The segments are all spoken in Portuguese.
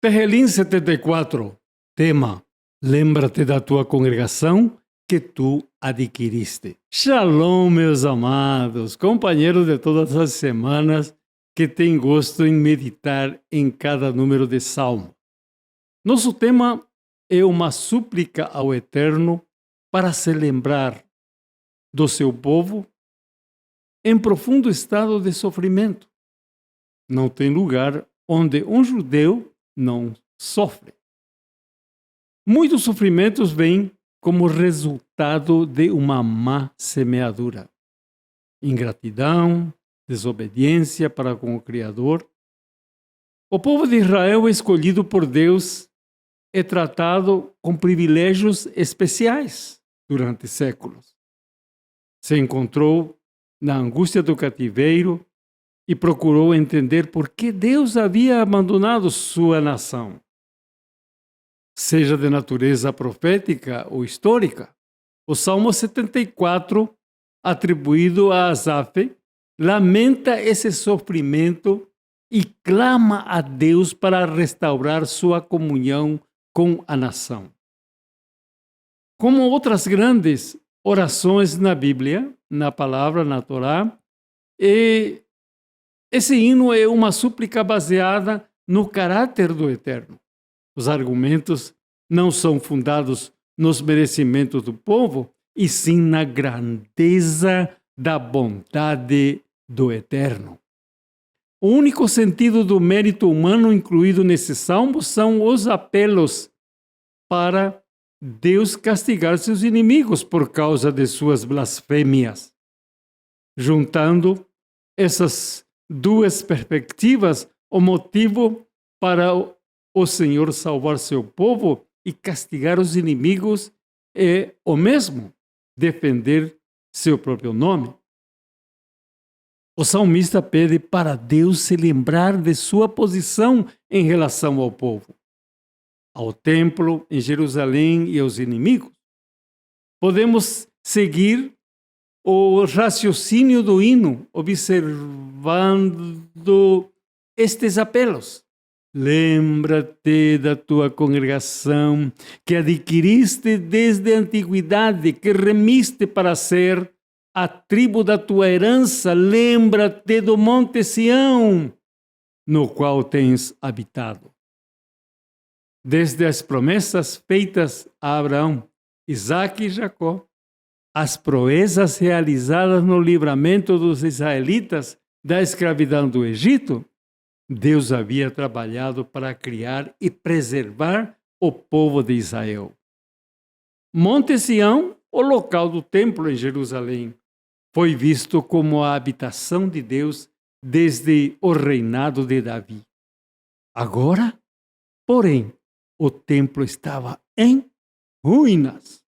Tejelim 74, tema: lembra-te da tua congregação que tu adquiriste. Shalom, meus amados, companheiros de todas as semanas que têm gosto em meditar em cada número de salmo. Nosso tema é uma súplica ao Eterno para se lembrar do seu povo em profundo estado de sofrimento. Não tem lugar onde um judeu não sofre. Muitos sofrimentos vêm como resultado de uma má semeadura. Ingratidão, desobediência para com o Criador. O povo de Israel, escolhido por Deus, é tratado com privilégios especiais durante séculos. Se encontrou na angústia do cativeiro e procurou entender por que Deus havia abandonado sua nação. Seja de natureza profética ou histórica, o Salmo 74, atribuído a Asaf, lamenta esse sofrimento e clama a Deus para restaurar sua comunhão com a nação. Como outras grandes orações na Bíblia, na palavra, na Torá, esse hino é uma súplica baseada no caráter do Eterno. Os argumentos não são fundados nos merecimentos do povo, e sim na grandeza da bondade do Eterno. O único sentido do mérito humano incluído nesse salmo são os apelos para Deus castigar seus inimigos por causa de suas blasfêmias. Juntando essas duas perspectivas, o motivo para o Senhor salvar seu povo e castigar os inimigos é o mesmo: defender seu próprio nome. O salmista pede para Deus se lembrar de sua posição em relação ao povo, ao templo em Jerusalém e aos inimigos. Podemos seguir o raciocínio do hino, observando estes apelos. Lembra-te da tua congregação que adquiriste desde a antiguidade, que remiste para ser a tribo da tua herança. Lembra-te do monte Sião, no qual tens habitado. Desde as promessas feitas a Abraão, Isaque e Jacó, as proezas realizadas no livramento dos israelitas da escravidão do Egito, Deus havia trabalhado para criar e preservar o povo de Israel. Monte Sião, o local do templo em Jerusalém, foi visto como a habitação de Deus desde o reinado de Davi. Agora, porém, o templo estava em ruínas.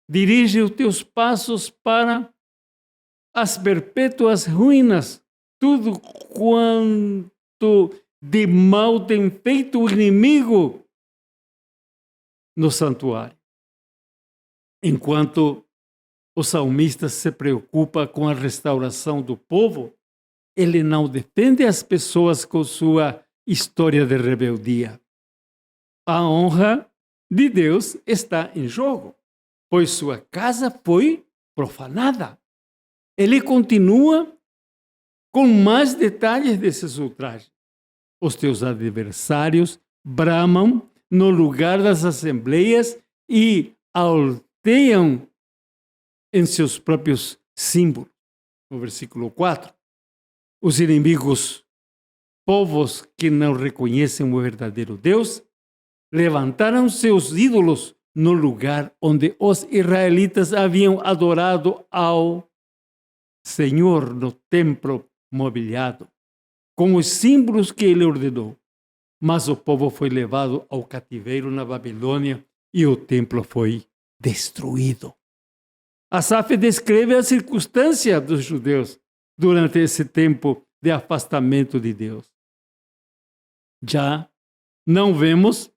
Dirige os teus passos para as perpétuas ruínas. Tudo quanto de mal tem feito o inimigo no santuário. Enquanto o salmista se preocupa com a restauração do povo, ele não defende as pessoas com sua história de rebeldia. A honra de Deus está em jogo, pois sua casa foi profanada. Ele continua com mais detalhes desses ultrajes. Os teus adversários bramam no lugar das assembleias e alteiam em seus próprios símbolos. No versículo 4, os inimigos, povos que não reconhecem o verdadeiro Deus, levantaram seus ídolos no lugar onde os israelitas haviam adorado ao Senhor no templo mobiliado, com os símbolos que ele ordenou. Mas o povo foi levado ao cativeiro na Babilônia e o templo foi destruído. Asaf descreve a circunstância dos judeus durante esse tempo de afastamento de Deus. Já não vemos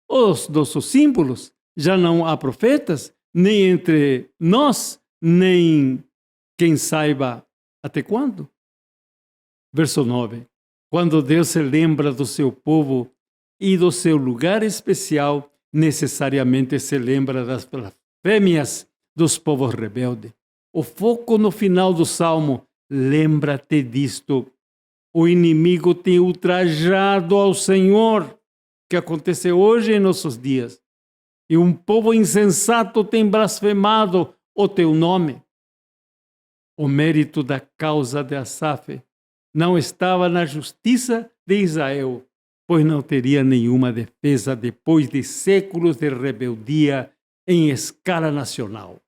os nossos símbolos, já não há profetas, nem entre nós, nem quem saiba até quando. Verso 9. Quando Deus se lembra do seu povo e do seu lugar especial, necessariamente se lembra das blasfêmias dos povos rebeldes. O foco no final do salmo: lembra-te disto. O inimigo tem ultrajado ao Senhor, que acontece hoje em nossos dias. E um povo insensato tem blasfemado o teu nome. O mérito da causa de Asaf não estava na justiça de Israel, pois não teria nenhuma defesa depois de séculos de rebeldia em escala nacional.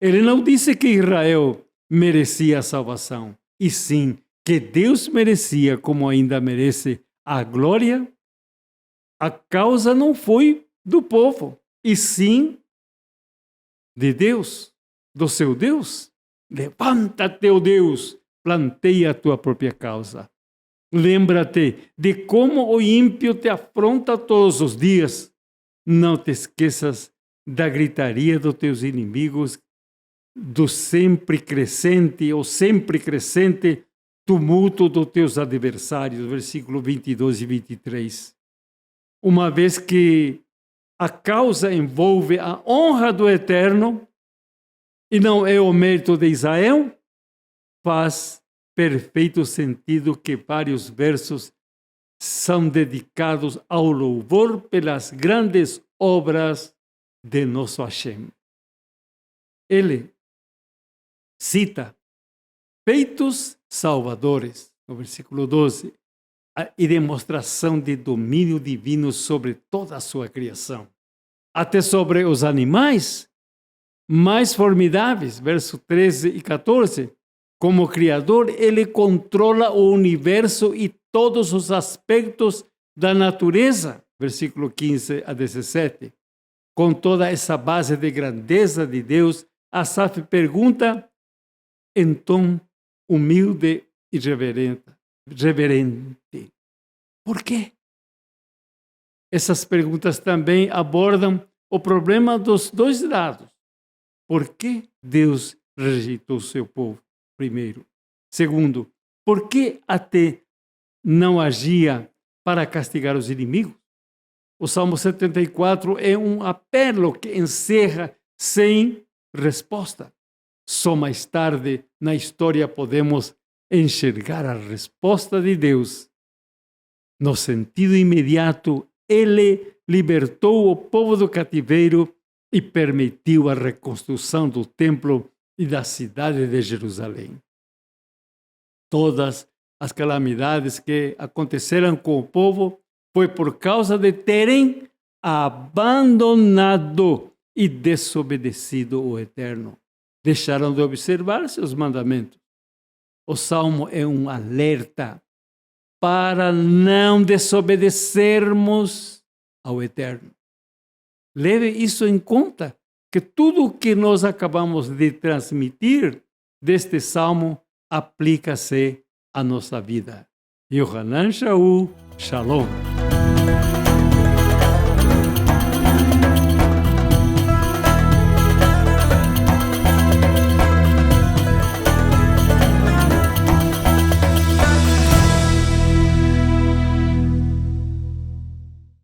Ele não disse que Israel merecia a salvação, e sim que Deus merecia, como ainda merece, a glória. A causa não foi do povo, e sim de Deus, do seu Deus. Levanta-te, ó Deus, planteia a tua própria causa. Lembra-te de como o ímpio te afronta todos os dias. Não te esqueças da gritaria dos teus inimigos, do sempre crescente tumulto dos teus adversários, versículo 22 e 23. Uma vez que a causa envolve a honra do Eterno e não é o mérito de Israel, faz perfeito sentido que vários versos são dedicados ao louvor pelas grandes obras de nosso Hashem. Ele cita feitos salvadores, no versículo 12, e demonstração de domínio divino sobre toda a sua criação, até sobre os animais mais formidáveis, verso 13 e 14. Como Criador, ele controla o universo e todos os aspectos da natureza, versículo 15 a 17. Com toda essa base de grandeza de Deus, Asaf pergunta, em tom humilde e reverente: por quê? Essas perguntas também abordam o problema dos dois lados. Por que Deus rejeitou seu povo? Primeiro. Segundo, por que até não agia para castigar os inimigos? O Salmo 74 é um apelo que encerra sem resposta. Só mais tarde na história podemos enxergar a resposta de Deus. No sentido imediato, ele libertou o povo do cativeiro e permitiu a reconstrução do templo e da cidade de Jerusalém. Todas as calamidades que aconteceram com o povo foi por causa de terem abandonado e desobedecido o Eterno. Deixaram de observar seus mandamentos. O Salmo é um alerta para não desobedecermos ao Eterno. Leve isso em conta, que tudo o que nós acabamos de transmitir deste Salmo aplica-se à nossa vida. Yohanan Shaul, Shalom.